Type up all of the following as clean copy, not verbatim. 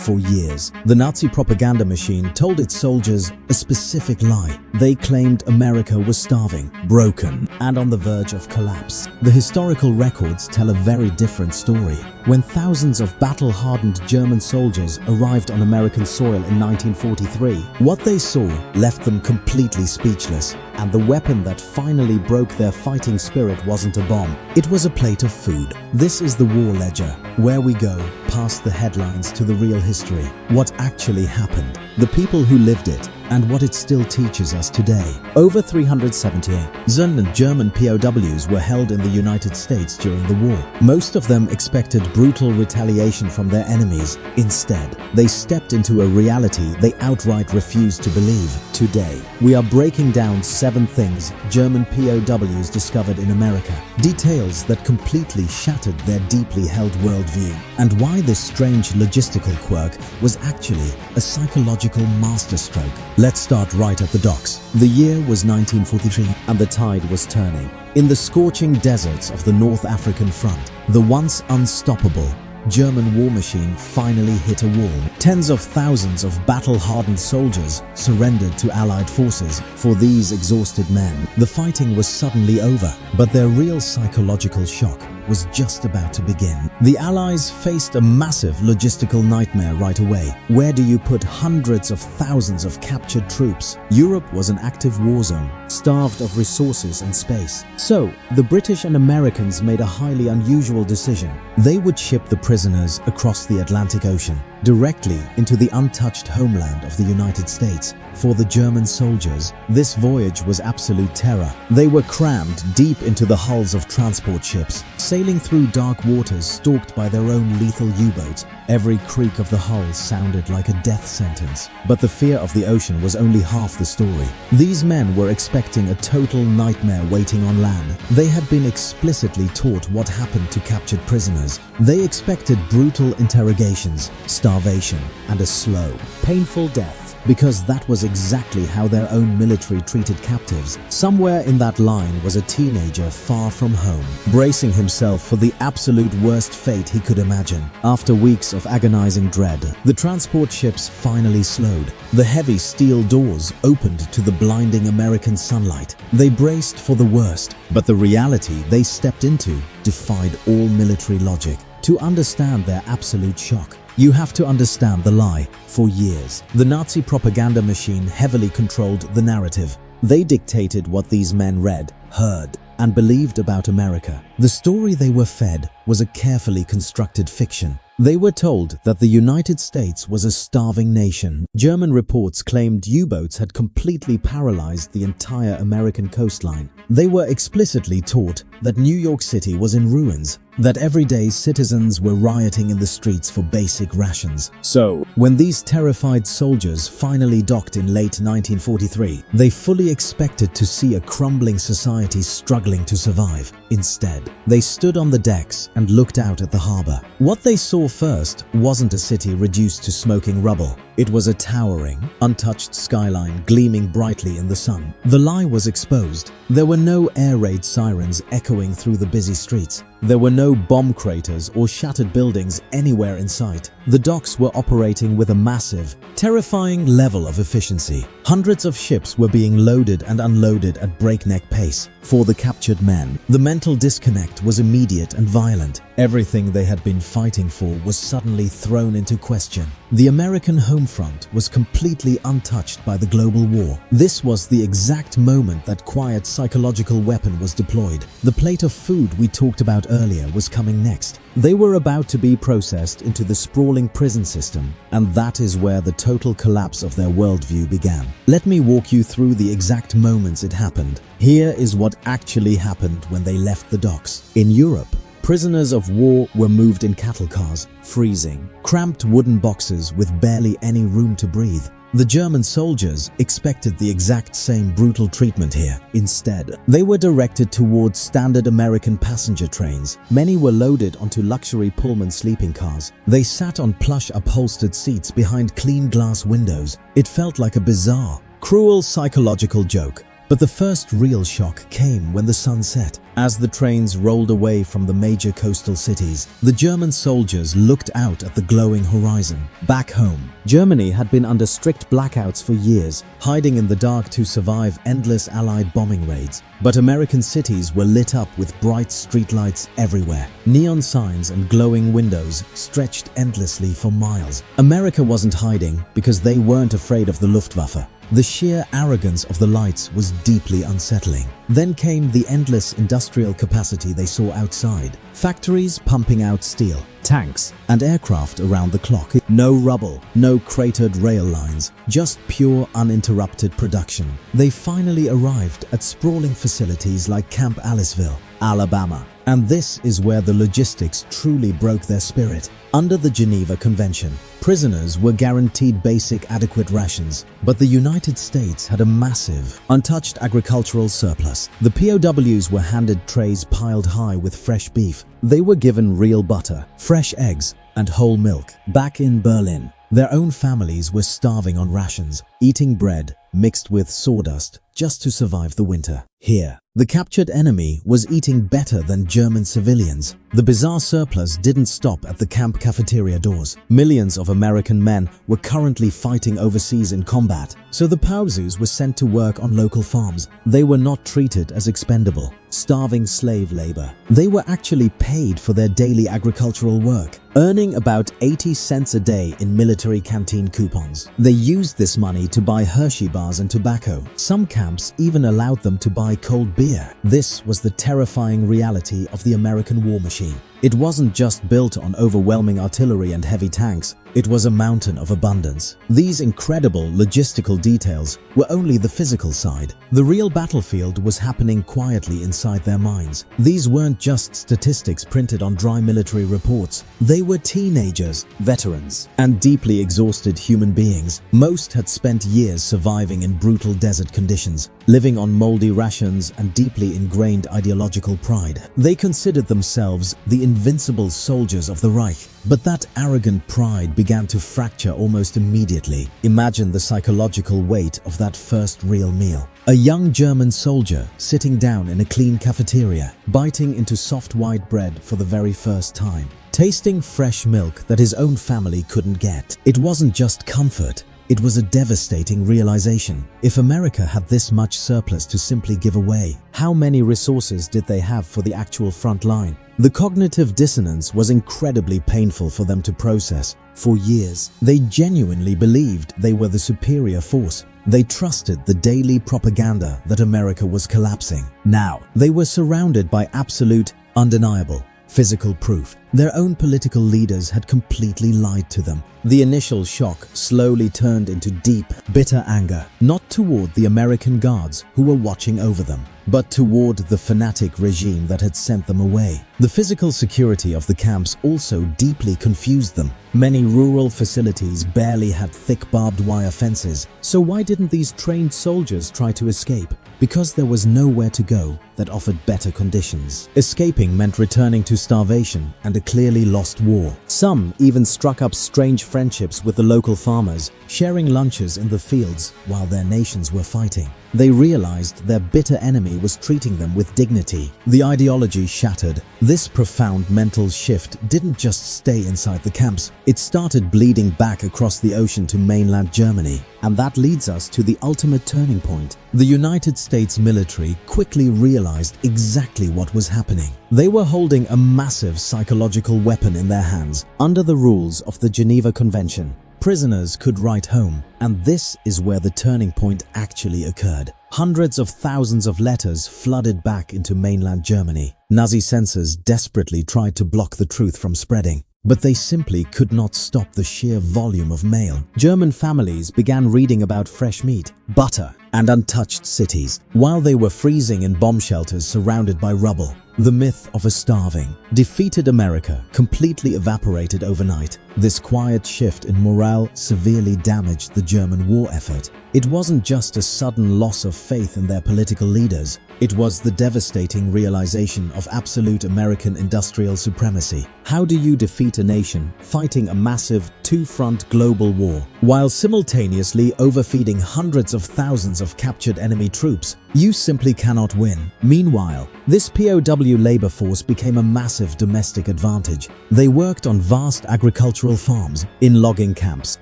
For years, the Nazi propaganda machine told its soldiers a specific lie. They claimed America was starving, broken, and on the verge of collapse. The historical records tell a very different story. When thousands of battle-hardened German soldiers arrived on American soil in 1943, what they saw left them completely speechless. And the weapon that finally broke their fighting spirit wasn't a bomb. It was a plate of food. This is the War Ledger, where we go past the headlines to the real history. What actually happened, the people who lived it, and what it still teaches us today. Over 378,000 German POWs were held in the United States during the war. Most of them expected brutal retaliation from their enemies. Instead, they stepped into a reality they outright refused to believe. Today, we are breaking down 7 things German POWs discovered in America. Details that completely shattered their deeply held worldview. And why this strange logistical quirk was actually a psychological masterstroke. Let's start right at the docks. The year was 1943 and the tide was turning. In the scorching deserts of the North African front, the once unstoppable German war machine finally hit a wall. Tens of thousands of battle-hardened soldiers surrendered to Allied forces. For these exhausted men, the fighting was suddenly over, but their real psychological shock was just about to begin. The Allies faced a massive logistical nightmare right away. Where do you put hundreds of thousands of captured troops? Europe was an active war zone, starved of resources and space. So, the British and Americans made a highly unusual decision. They would ship the prisoners across the Atlantic Ocean, directly into the untouched homeland of the United States. For the German soldiers, this voyage was absolute terror. They were crammed deep into the hulls of transport ships, sailing through dark waters stalked by their own lethal U-boats. Every creak of the hull sounded like a death sentence. But the fear of the ocean was only half the story. These men were expecting a total nightmare waiting on land. They had been explicitly taught what happened to captured prisoners. They expected brutal interrogations, starvation, and a slow, painful death. Because that was exactly how their own military treated captives. Somewhere in that line was a teenager far from home, bracing himself for the absolute worst fate he could imagine. After weeks of agonizing dread, the transport ships finally slowed. The heavy steel doors opened to the blinding American sunlight. They braced for the worst, but the reality they stepped into defied all military logic. To understand their absolute shock, you have to understand the lie. For years, the Nazi propaganda machine heavily controlled the narrative. They dictated what these men read, heard, and believed about America. The story they were fed was a carefully constructed fiction. They were told that the United States was a starving nation. German reports claimed U-boats had completely paralyzed the entire American coastline. They were explicitly taught that New York City was in ruins, that everyday citizens were rioting in the streets for basic rations. So, when these terrified soldiers finally docked in late 1943, they fully expected to see a crumbling society struggling to survive. Instead, they stood on the decks and looked out at the harbor. What they saw first wasn't a city reduced to smoking rubble. It was a towering, untouched skyline gleaming brightly in the sun. The lie was exposed. There were no air raid sirens echoing through the busy streets. There were no bomb craters or shattered buildings anywhere in sight. The docks were operating with a massive, terrifying level of efficiency. Hundreds of ships were being loaded and unloaded at breakneck pace. For the captured men, the mental disconnect was immediate and violent. Everything they had been fighting for was suddenly thrown into question. The American home front was completely untouched by the global war. This was the exact moment that quiet psychological weapon was deployed. The plate of food we talked about earlier was coming next. They were about to be processed into the sprawling prison system, and that is where the total collapse of their worldview began. Let me walk you through the exact moments it happened. Here is what actually happened when they left the docks. In Europe, prisoners of war were moved in cattle cars, freezing, cramped wooden boxes with barely any room to breathe. The German soldiers expected the exact same brutal treatment here. Instead, they were directed towards standard American passenger trains. Many were loaded onto luxury Pullman sleeping cars. They sat on plush upholstered seats behind clean glass windows. It felt like a bizarre, cruel psychological joke. But the first real shock came when the sun set. As the trains rolled away from the major coastal cities, the German soldiers looked out at the glowing horizon. Back home, Germany had been under strict blackouts for years, hiding in the dark to survive endless Allied bombing raids. But American cities were lit up with bright streetlights everywhere. Neon signs and glowing windows stretched endlessly for miles. America wasn't hiding because they weren't afraid of the Luftwaffe. The sheer arrogance of the lights was deeply unsettling. Then came the endless industrial capacity they saw outside. Factories pumping out steel, tanks, and aircraft around the clock. No rubble, no cratered rail lines, just pure uninterrupted production. They finally arrived at sprawling facilities like Camp Aliceville, Alabama. And this is where the logistics truly broke their spirit. Under the Geneva Convention, prisoners were guaranteed basic adequate rations, but the United States had a massive, untouched agricultural surplus. The POWs were handed trays piled high with fresh beef. They were given real butter, fresh eggs, and whole milk. Back in Berlin, their own families were starving on rations, eating bread mixed with sawdust just to survive the winter. Here, the captured enemy was eating better than German civilians. The bizarre surplus didn't stop at the camp cafeteria doors. Millions of American men were currently fighting overseas in combat, so the POWs were sent to work on local farms. They were not treated as expendable, starving slave labor. They were actually paid for their daily agricultural work, earning about 80 cents a day in military canteen coupons. They used this money to buy Hershey bars and tobacco. Some camps even allowed them to buy cold beer. This was the terrifying reality of the American war machine. It wasn't just built on overwhelming artillery and heavy tanks. It was a mountain of abundance. These incredible logistical details were only the physical side. The real battlefield was happening quietly inside their minds. These weren't just statistics printed on dry military reports. They were teenagers, veterans, and deeply exhausted human beings. Most had spent years surviving in brutal desert conditions, living on moldy rations and deeply ingrained ideological pride. They considered themselves the invincible soldiers of the Reich. But that arrogant pride began to fracture almost immediately. Imagine the psychological weight of that first real meal. A young German soldier sitting down in a clean cafeteria, biting into soft white bread for the very first time, tasting fresh milk that his own family couldn't get. It wasn't just comfort. It was a devastating realization. If America had this much surplus to simply give away, how many resources did they have for the actual front line? The cognitive dissonance was incredibly painful for them to process. For years, they genuinely believed they were the superior force. They trusted the daily propaganda that America was collapsing. Now, they were surrounded by absolute, undeniable, physical proof. Their own political leaders had completely lied to them. The initial shock slowly turned into deep, bitter anger, not toward the American guards who were watching over them, but toward the fanatic regime that had sent them away. The physical security of the camps also deeply confused them. Many rural facilities barely had thick barbed wire fences, so why didn't these trained soldiers try to escape? Because there was nowhere to go that offered better conditions. Escaping meant returning to starvation and a clearly lost war. Some even struck up strange friendships with the local farmers, sharing lunches in the fields while their nations were fighting. They realized their bitter enemy was treating them with dignity. The ideology shattered. This profound mental shift didn't just stay inside the camps. It started bleeding back across the ocean to mainland Germany. And that leads us to the ultimate turning point. The United States military quickly realized exactly what was happening. They were holding a massive psychological weapon in their hands. Under the rules of the Geneva Convention, prisoners could write home, and this is where the turning point actually occurred. Hundreds of thousands of letters flooded back into mainland Germany. Nazi censors desperately tried to block the truth from spreading, but they simply could not stop the sheer volume of mail. German families began reading about fresh meat, butter, and untouched cities, while they were freezing in bomb shelters surrounded by rubble. The myth of a starving, defeated America completely evaporated overnight. This quiet shift in morale severely damaged the German war effort. It wasn't just a sudden loss of faith in their political leaders. It was the devastating realization of absolute American industrial supremacy. How do you defeat a nation fighting a massive two-front global war, while simultaneously overfeeding hundreds of thousands of captured enemy troops. You simply cannot win. Meanwhile, this POW labor force became a massive domestic advantage. They worked on vast agricultural farms, in logging camps,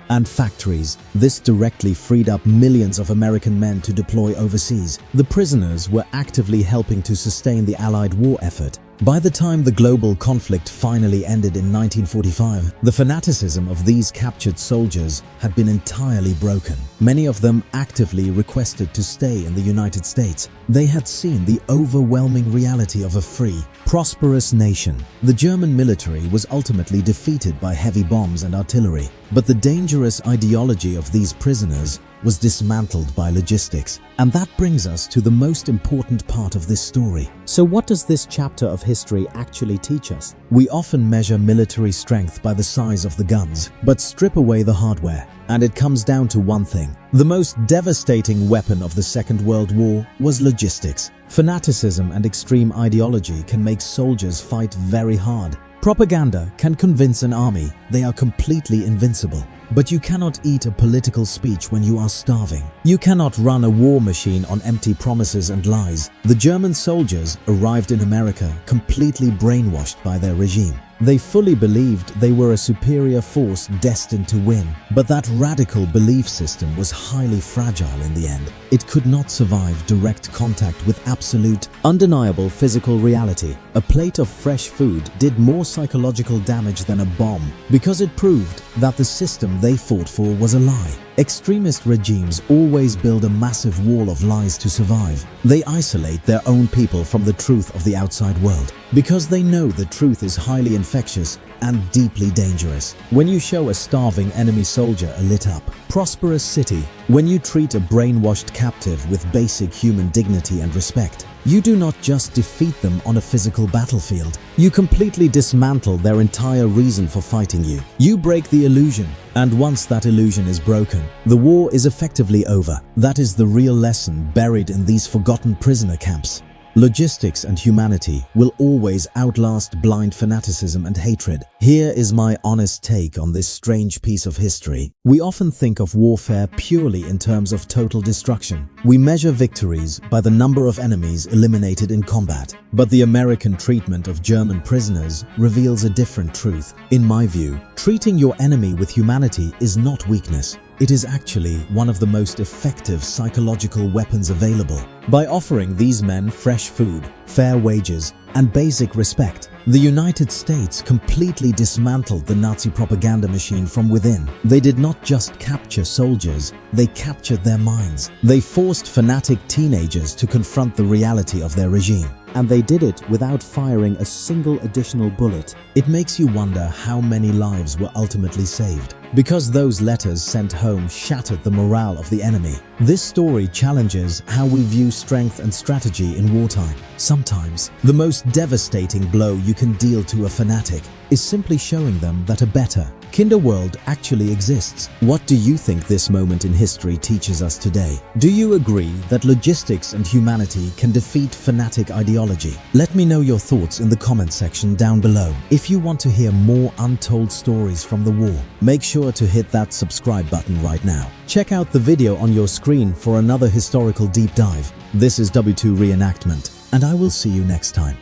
and factories. This directly freed up millions of American men to deploy overseas. The prisoners were actively helping to sustain the Allied war effort. By the time the global conflict finally ended in 1945, the fanaticism of these captured soldiers had been entirely broken. Many of them actively requested to stay in the United States. They had seen the overwhelming reality of a free, prosperous nation. The German military was ultimately defeated by heavy bombs and artillery, but the dangerous ideology of these prisoners was dismantled by logistics. And that brings us to the most important part of this story. So what does this chapter of history actually teach us? We often measure military strength by the size of the guns, but strip away the hardware, and it comes down to one thing. The most devastating weapon of the Second World War was logistics. Fanaticism and extreme ideology can make soldiers fight very hard. Propaganda can convince an army they are completely invincible. But you cannot eat a political speech when you are starving. You cannot run a war machine on empty promises and lies. The German soldiers arrived in America completely brainwashed by their regime. They fully believed they were a superior force destined to win. But that radical belief system was highly fragile in the end. It could not survive direct contact with absolute, undeniable physical reality. A plate of fresh food did more psychological damage than a bomb, because it proved that the system they fought for was a lie. Extremist regimes always build a massive wall of lies to survive. They isolate their own people from the truth of the outside world, because they know the truth is highly infectious and deeply dangerous. When you show a starving enemy soldier a lit-up, prosperous city, when you treat a brainwashed captive with basic human dignity and respect, you do not just defeat them on a physical battlefield. You completely dismantle their entire reason for fighting you. You break the illusion, and once that illusion is broken, the war is effectively over. That is the real lesson buried in these forgotten prisoner camps. Logistics and humanity will always outlast blind fanaticism and hatred. Here is my honest take on this strange piece of history. We often think of warfare purely in terms of total destruction. We measure victories by the number of enemies eliminated in combat. But the American treatment of German prisoners reveals a different truth. In my view, treating your enemy with humanity is not weakness. It is actually one of the most effective psychological weapons available. By offering these men fresh food, fair wages, and basic respect, the United States completely dismantled the Nazi propaganda machine from within. They did not just capture soldiers, they captured their minds. They forced fanatic teenagers to confront the reality of their regime. And they did it without firing a single additional bullet. It makes you wonder how many lives were ultimately saved, because those letters sent home shattered the morale of the enemy. This story challenges how we view strength and strategy in wartime. Sometimes, the most devastating blow you can deal to a fanatic is simply showing them that a better, kinder world actually exists. What do you think this moment in history teaches us today? Do you agree that logistics and humanity can defeat fanatic ideology? Let me know your thoughts in the comment section down below. If you want to hear more untold stories from the war, make sure to hit that subscribe button right now. Check out the video on your screen for another historical deep dive. This is W2 Reenactment, and I will see you next time.